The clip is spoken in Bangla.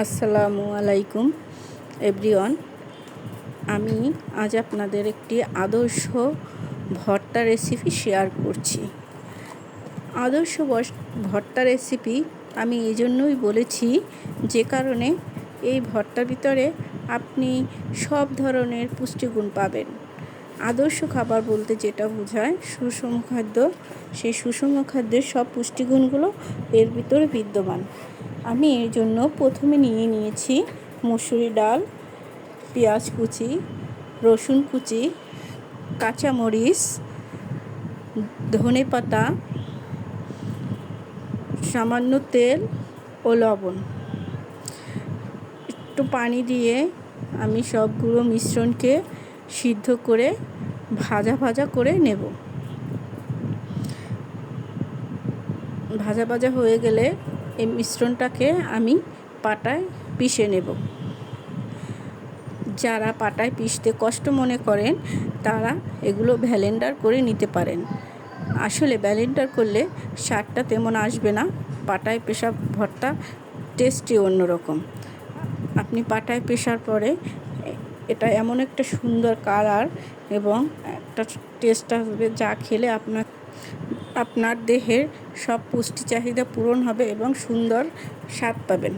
আসসালামু আলাইকুম এভরিওয়ান। আমি আজ আপনাদের একটি আদর্শ ভর্তা রেসিপি শেয়ার করছি। আদর্শ ভর্তা রেসিপি আমি এই জন্যই বলেছি, যে কারণে এই ভর্তার ভিতরে আপনি সব ধরনের পুষ্টিগুণ পাবেন। আদর্শ খাবার বলতে যেটা বোঝায় সুষম খাদ্য, সেই সুষম খাদ্যের সব পুষ্টিগুণগুলো এর ভিতরে বিদ্যমান। আমি এর জন্য প্রথমে নিয়েছি মসুরি ডাল, পেঁয়াজ কুচি, রসুন কুচি, কাঁচামরিচ, ধনেপাতা, সামান্য তেল ও লবণ। একটু পানি দিয়ে আমি সবগুলো মিশ্রণকে সিদ্ধ করে ভাজা করে নেব। ভাজা হয়ে গেলে এই মিশ্রণটাকে আমি পাটায় পিষে নেব। যারা পাটায় পিষতে কষ্ট মনে করেন তারা এগুলো ব্লেন্ডার করে নিতে পারেন। আসলে ব্লেন্ডার করলে স্বাদটা তেমন আসবে না, পাটায় পেষা ভর্তা টেস্টই অন্যরকম। আপনি পাটায় পেষার পরে এটা এমন একটা সুন্দর কালার এবং একটা টেস্ট আসবে, যা খেলে আপনার দেহের সব পুষ্টি চাহিদা পূরণ হবে এবং সুন্দর স্বাদ পাবেন।